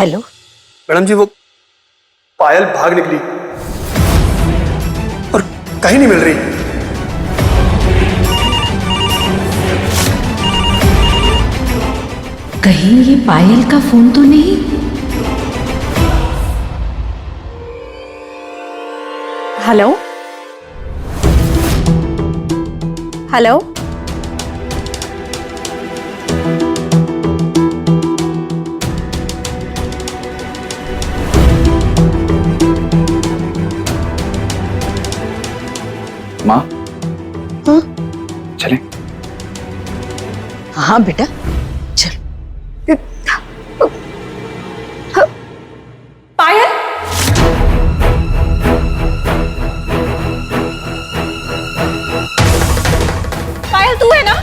Hello. Madam जी वो पायल भाग निकली और कहीं नहीं मिल रही। कहीं ये पायल का फोन तो नहीं? Hello hello. माँ, हाँ चलें? हाँ बेटा चल। पायल, पायल तू है ना?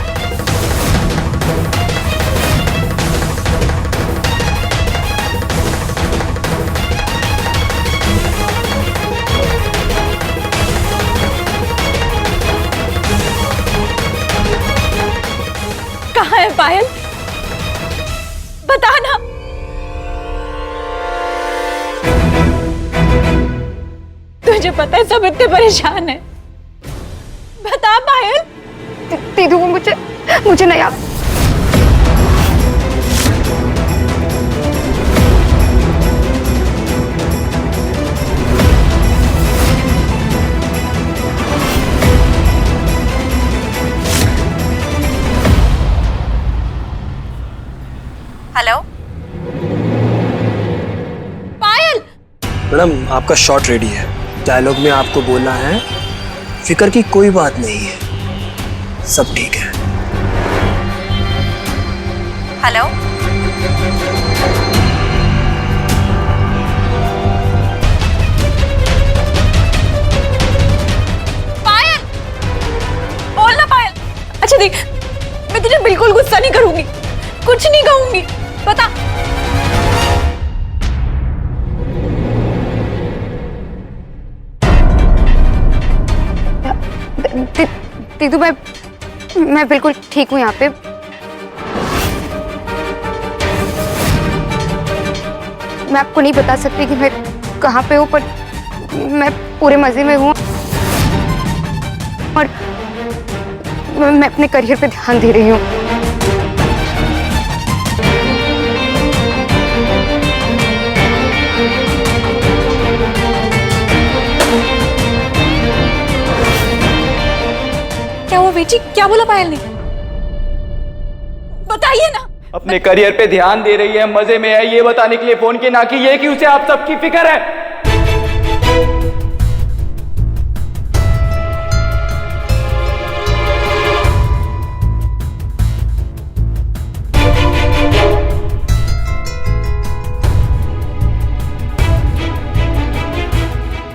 कहाँ है पायल? बता ना। तुझे पता है सब इतने परेशान है। बता पायल। दीदू मुझे नहीं आप। हेलो पायल। मैडम आपका शॉट रेडी है। डायलॉग में आपको बोलना है फिक्र की कोई बात नहीं है, सब ठीक है। हेलो पायल, बोलना पायल। अच्छा देख, मैं तुझे बिल्कुल गुस्सा नहीं करूंगी, कुछ नहीं कहूंगी, बता। दीदू मैं बिल्कुल ठीक हूँ यहाँ पे। मैं आपको नहीं बता सकती कि मैं कहाँ पे हूँ, पर मैं पूरे मजे में हूँ और मैं अपने करियर पे ध्यान दे रही हूँ। क्या हुआ बेटी, क्या बोला पायल ने? बताइए ना। अपने करियर पे ध्यान दे रही है, मजे में है, ये बताने के लिए फोन किया, ना कि ये कि उसे आप सबकी फिक्र है।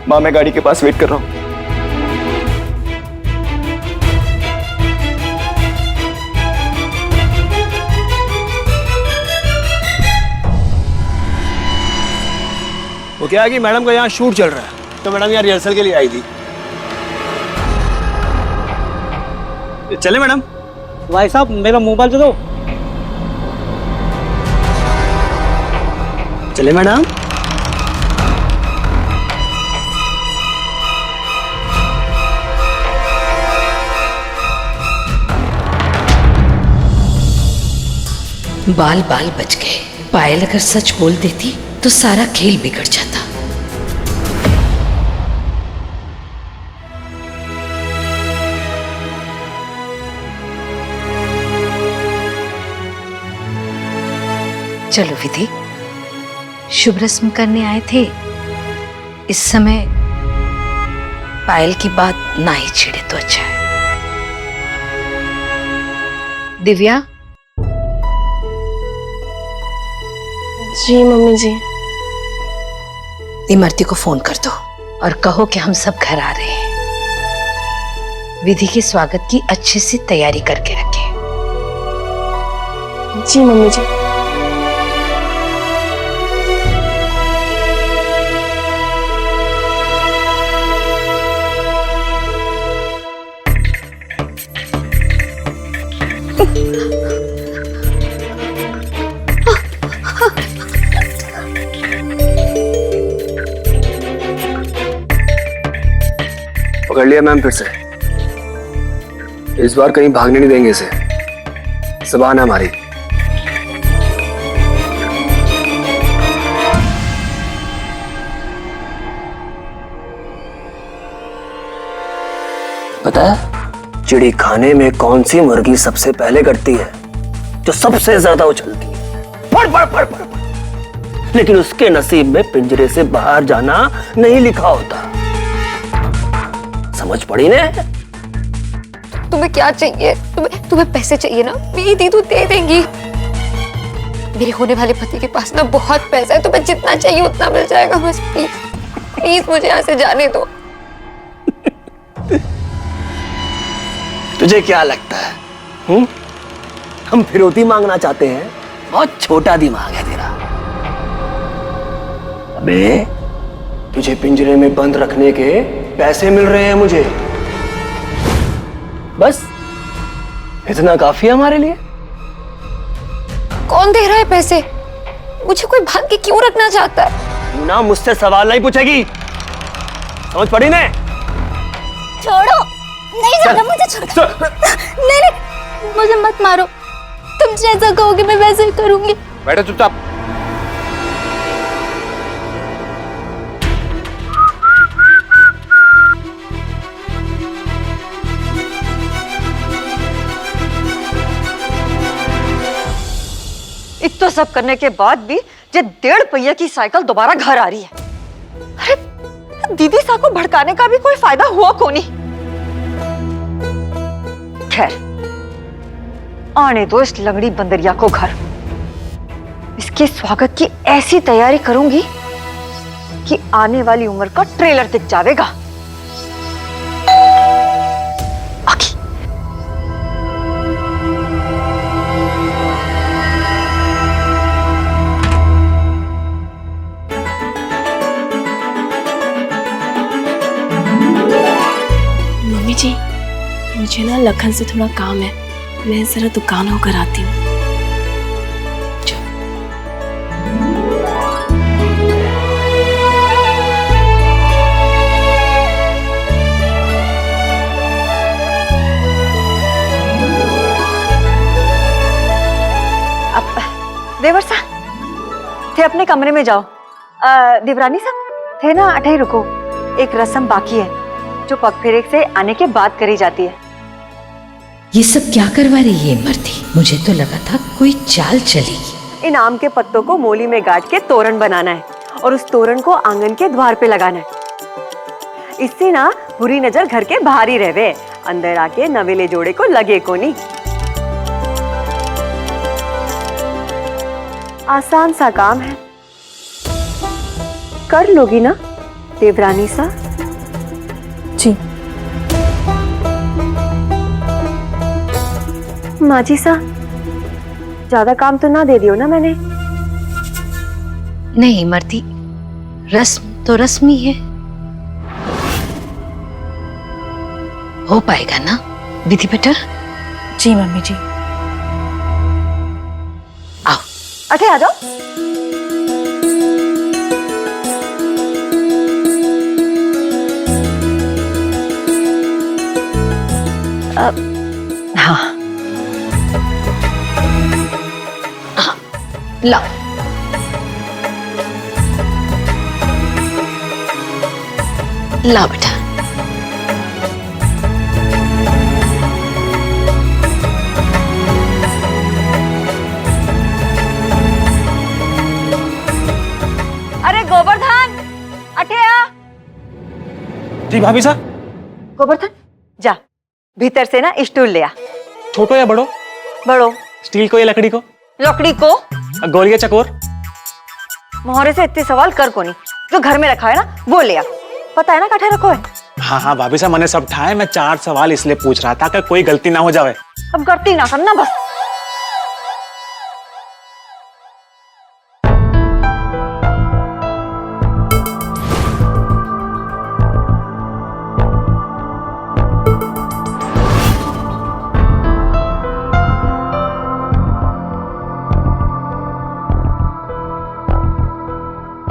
माँ मैं गाड़ी के पास वेट कर रहा हूँ। वो क्या है कि मैडम का यहाँ शूट चल रहा है, तो मैडम यहाँ रिहर्सल के लिए आई थी। चले मैडम? भाई साहब मेरा मोबाइल दे दो। चले मैडम? बाल बाल बच गए। पायल अगर सच बोल देती तो सारा खेल बिगड़ जाता। चलो विधि, शुभ रस्म करने आए थे, इस समय पायल की बात ना ही छेड़े तो अच्छा है। दिव्या। जी मम्मी जी। इमरती को फोन कर दो और कहो कि हम सब घर आ रहे हैं। विधि के स्वागत की अच्छे से तैयारी करके रखें। जी मम्मी जी। पकड़ लिया मैम फिर से। इस बार कहीं भागने नहीं देंगे इसे, ज़बान है हमारी। पता है चिड़ी खाने में कौन सी मुर्गी सबसे पहले करती है? जो सबसे ज्यादा उछलती है, फड़ फड़ फड़ फड़ फड़। लेकिन उसके नसीब में पिंजरे से बाहर जाना नहीं लिखा होता। समझ पड़ी ने? तुम्हें क्या चाहिए? तुम्हें पैसे चाहिए ना? मेरी दीदी दे देंगी। मेरे होने वाले पति के पास ना बहुत पैसा है, तुम्हें जितना चाहिए उतना मिल जाएगा। बस प्लीज प्लीज मुझे यहाँ से जाने दो। तुझे क्या लगता है हम फिरौती मांगना चाहते हैं? बहुत छोटा दिमाग है तेरा। अबे तुझे पिंजरे में बंद रखने के पैसे मिल रहे हैं मुझे, बस इतना काफी है हमारे लिए। कौन दे रहा है पैसे? मुझे कोई बांध के क्यों रखना चाहता है? ना मुझसे सवाल नहीं पूछेगी, समझ पड़ी ने? छोड़ो, नहीं जाना मुझे, छोड़ो। नहीं, मुझे मत मारो। तुम जैसा कहोगे मैं वैसे ही करूंगी। बैठो चुपचाप। इतना सब करने के बाद भी ये 1.5 पहिया की साइकिल दोबारा घर आ रही है। अरे दीदी सा को भड़काने का भी कोई फायदा हुआ को नहीं। खैर आने दो इस लंगड़ी बंदरिया को घर। इसके स्वागत की ऐसी तैयारी करूंगी कि आने वाली उम्र का ट्रेलर दिख जाएगा। मम्मी जी, मुझे ना लखन से थोड़ा काम है, मैं जरा दुकान होकर आती हूँ। अब देवर सा थे अपने कमरे में जाओ। देवरानी साहब थे ना अठे रुको, एक रस्म बाकी है जो पग फेरे से आने के बाद करी जाती है। ये सब क्या करवा रही है मर्दी? मुझे तो लगा था कोई चाल चलेगी। इन आम के पत्तों को मोली में गांठ के तोरण बनाना है और उस तोरण को आंगन के द्वार पे लगाना है। इससे ना बुरी नजर घर के बाहर ही रहवे, अंदर आके नवेले जोड़े को लगे को नहीं। आसान सा काम है, कर लोगी ना देवरानी सा? जी। माजी सा ज्यादा काम तो ना दे दियो ना मैंने? नहीं मर्दी, रस्म तो रस्म ही है, हो पाएगा ना विधि बेटा? जी मम्मी जी। आओ अठे आ जाओ। हाँ लाओ। लाओ बेटा। अरे गोवर्धन अठे आ। जी भाभी साहब। गोवर्धन जा भीतर से ना स्टूल ले आ। छोटो या बड़ो? बड़ो। स्टील को या लकड़ी को? लकड़ी को। गोल या चकोर? मोहरे से इतने सवाल कर को नहीं, जो घर में रखा है ना वो ले आ। पता है ना कठे रखो है? हाँ हाँ भाभी साहब, मैंने सब ठाए। मैं 4 सवाल इसलिए पूछ रहा था कि कोई गलती ना हो जाए। अब गलती ना करना बस।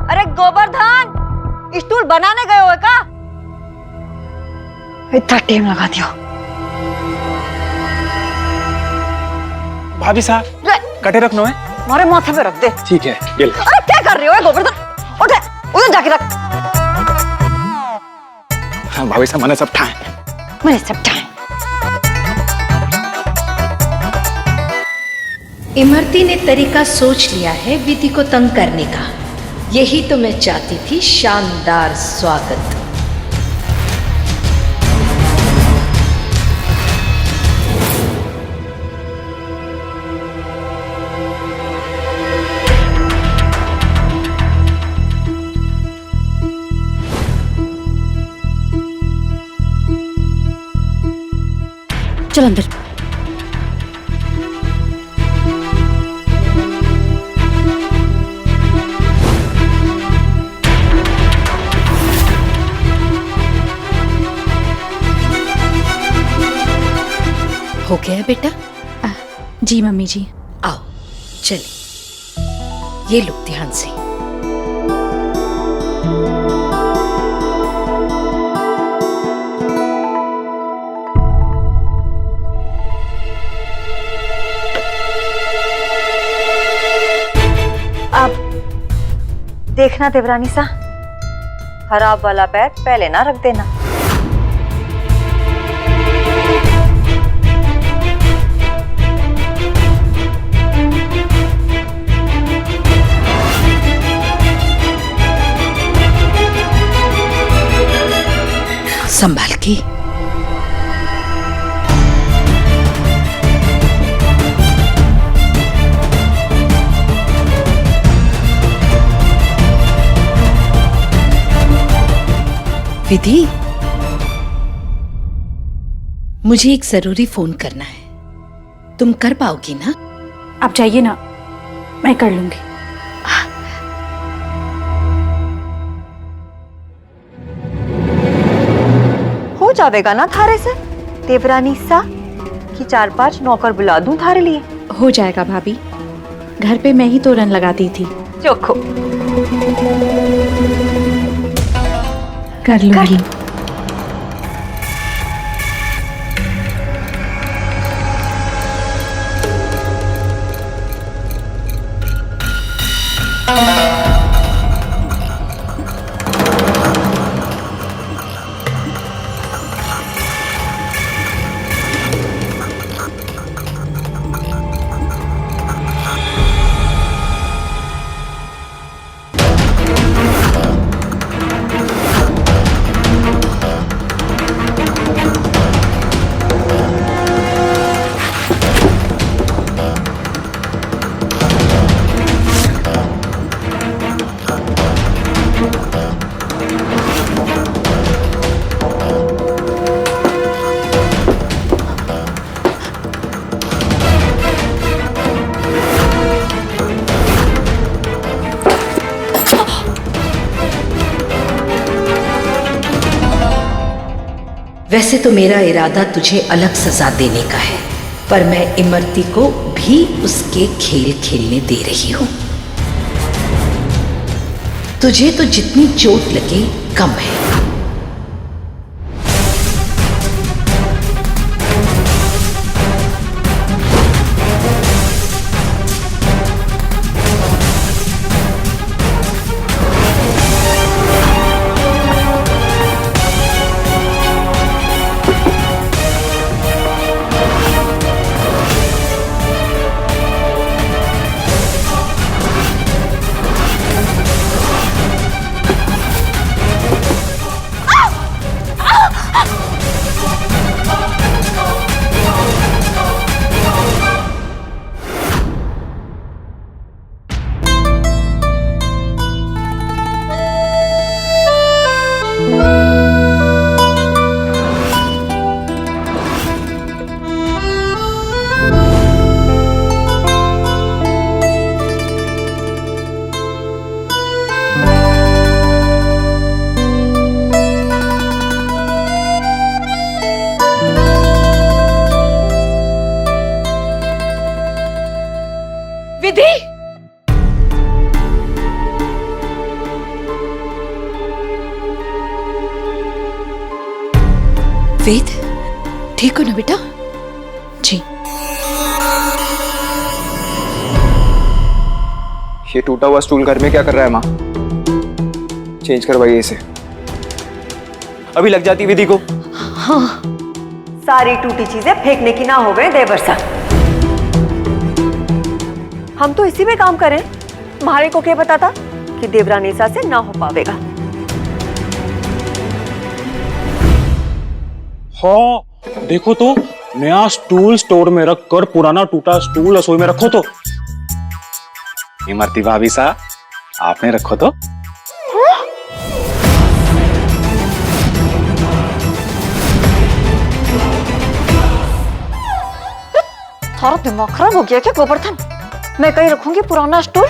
अरे गोवर्धन, स्टूल बनाने गए हो का? इतना टाइम लगा दिया। भाभी साहब कटे रखना है। हमारे माथे पे रख दे। ठीक है बिल। अरे क्या कर रहे हो गोवर्धन? उठे, उधर जाके रख। हाँ भाभी साहब मैंने सब ठाए। मैंने सब ठाए। इमरती ने तरीका सोच लिया है विधि को तंग करने का। यही तो मैं चाहती थी, शानदार स्वागत। चल अंदर। हो गया बेटा? जी मम्मी जी। आओ चलिए, ये लो ध्यान से। अब देखना देवरानी सा, खराब वाला पैर पहले ना रख देना। संभाल के। विधि, मुझे एक जरूरी फोन करना है, तुम कर पाओगी ना? आप जाइए ना, मैं कर लूंगी। हो जाएगा ना थारे से देवरानी सा कि 4-5 नौकर बुला दूं थारे लिए? हो जाएगा भाभी, घर पे मैं ही तो रन लगाती थी। चोखो कर लूंगी। वैसे तो मेरा इरादा तुझे अलग सजा देने का है, पर मैं इमरती को भी उसके खेल खेलने दे रही हूं। तुझे तो जितनी चोट लगे कम है। वेद, ठीक हो ना बेटा? जी। ये टूटा हुआ स्टूल घर में क्या कर रहा है माँ? चेंज करवाइए इसे। अभी लग जाती विधि को। हाँ। सारी टूटी चीजें फेंकने की ना हो गए देवर साहब। हम तो इसी में काम करें। तुम्हारे को क्या पता था कि देवरानीसा से ना हो पावेगा। हाँ देखो तो, नया स्टूल स्टोर में रख कर पुराना टूटा स्टूल रसोई में रखो तो। इमरती भाभी साहब, आपने रखो तो। थारा दिमाग खराब हो गया क्या गोवर्धन? मैं कहीं रखूंगी पुराना स्टूल?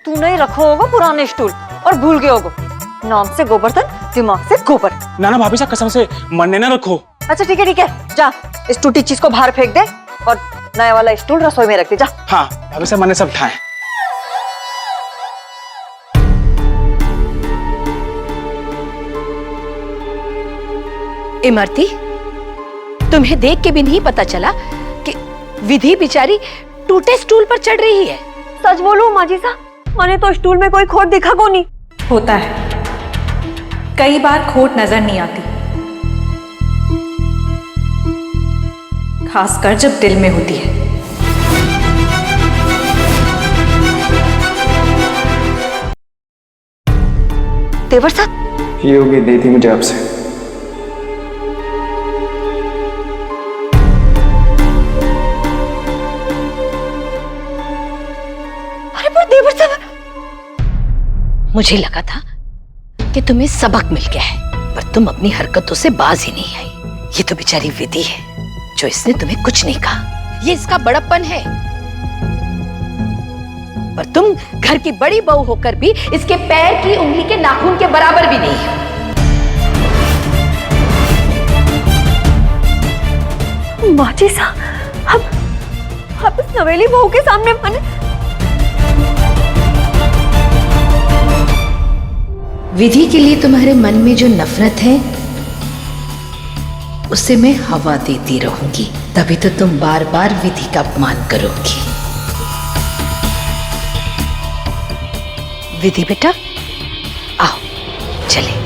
तू नहीं रखो होगा पुराने स्टूल और भूल गए होगा। नाम से गोवर्धन, दिमाग से गोबर। ना भाभी साहब, कसम से मन ने ना रखो। अच्छा ठीक है, जा इस टूटी चीज को बाहर फेंक दे और नया वाला स्टूल रसोई में रख दे। जा। हाँ भाभी साहब, मैंने सब ठाए। इमरती, तुम्हें देख के भी नहीं पता चला कि विधि बेचारी टूटे स्टूल पर चढ़ रही है? सच बोलूं माँ जी साहब, मैंने तो स्टूल में कोई खोट दिखा को नहीं। होता है, कई बार खोट नजर नहीं आती, खासकर जब दिल में होती है। देवर साहब, ये उम्मीद नहीं थी मुझे आपसे। अरे पर देवर साहब, मुझे लगा था कि तुम्हें सबक मिल गया है, पर तुम अपनी हरकतों से बाज ही नहीं आई। ये तो बेचारी विधि है जो इसने तुम्हें कुछ नहीं कहा। ये इसका बड़प्पन है, पर तुम घर की बड़ी बहू होकर भी इसके पैर की उंगली के नाखून के बराबर भी नहीं हो। माँ जी साहब, आप इस नवेली बहू के सामने बने। विधि के लिए तुम्हारे मन में जो नफरत है उसे मैं हवा देती रहूंगी, तभी तो तुम बार बार विधि का अपमान करोगी। विधि बेटा, आओ चले।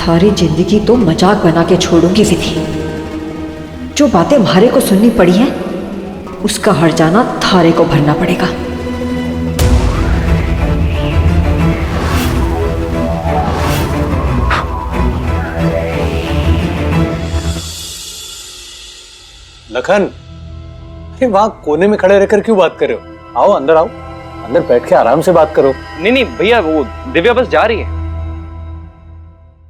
सारी जिंदगी तो मजाक बना के छोड़ूंगी विधि। जो बातें म्हारे को सुननी पड़ी हैं, उसका हर्जाना थारे को भरना पड़ेगा। लखन, अरे वहां कोने में खड़े रहकर क्यों बात कर रहे हो? आओ अंदर आओ, अंदर बैठ के आराम से बात करो। नहीं नहीं भैया, वो दिव्या बस जा रही है।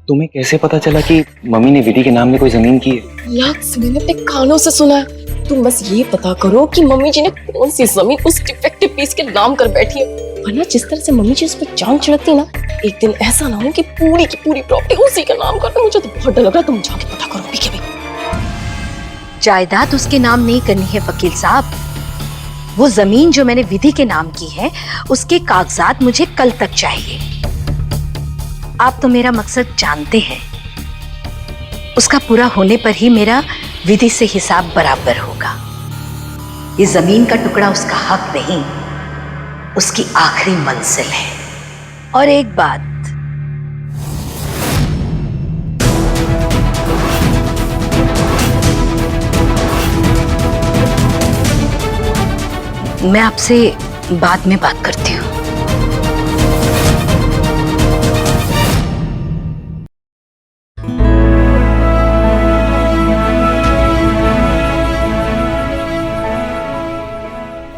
तुम्हें कैसे पता चला कि मम्मी ने विधि के नाम में कोई जमीन की है? लाख मैंने अपने कानों से सुना है। तुम बस ये पता करो कि मम्मी जी ने कौन सी जमीन उस डिफेक्टिव पीस के नाम कर बैठी है, वरना जिस तरह से मम्मी जी उस पर जान चढ़ती ना, एक दिन ऐसा ना हो कि पूरी की पूरी प्रॉपर्टी उसी का नाम कर दो। मुझे तो बहुत डर लग रहा है, तुम जाके पता करो भी। जायदाद उसके नाम नहीं करनी है वकील साहब। वो जमीन जो मैंने विधि के नाम की है, उसके कागजात मुझे कल तक चाहिए। आप तो मेरा मकसद जानते हैं, उसका पूरा होने पर ही मेरा विधि से हिसाब बराबर होगा। ये जमीन का टुकड़ा उसका हक नहीं, उसकी आखिरी मंजिल है। और एक बात, मैं आपसे बाद में बात करती हूँ।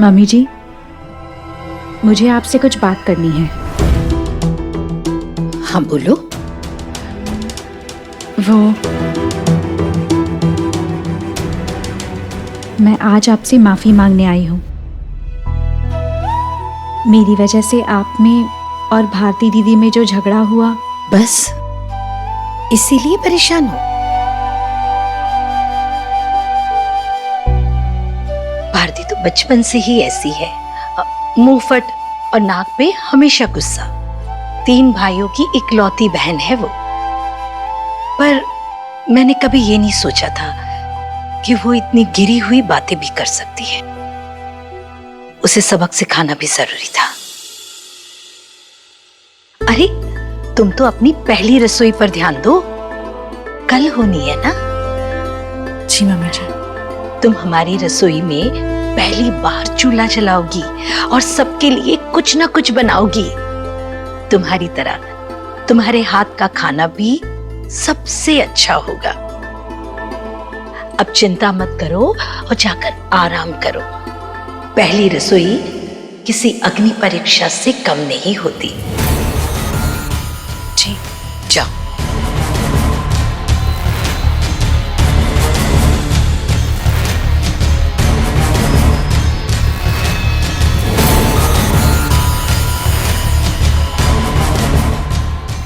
मम्मी जी, मुझे आपसे कुछ बात करनी है। हाँ बोलो। वो मैं आज आपसे माफी मांगने आई हूँ। मेरी वजह से आप में और भारती दीदी में जो झगड़ा हुआ, बस इसीलिए परेशान हो? भारती तो बचपन से ही ऐसी है, मुंहफट और नाक पे हमेशा गुस्सा। 3 भाइयों की इकलौती बहन है वो। पर मैंने कभी ये नहीं सोचा था कि वो इतनी गिरी हुई बातें भी कर सकती है। उसे सबक सिखाना भी जरूरी था। अरे तुम तो अपनी पहली रसोई पर ध्यान दो, कल होनी है ना? जी मम्मी जी। तुम हमारी रसोई में पहली बार चूल्हा जलाओगी और सबके लिए कुछ ना कुछ बनाओगी। तुम्हारी तरह तुम्हारे हाथ का खाना भी सबसे अच्छा होगा। अब चिंता मत करो और जाकर आराम करो। पहली रसोई किसी अग्नि परीक्षा से कम नहीं होती। जी जाओ।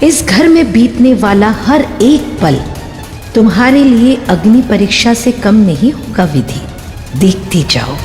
इस घर में बीतने वाला हर एक पल तुम्हारे लिए अग्नि परीक्षा से कम नहीं होगा विधि। देखती जाओ।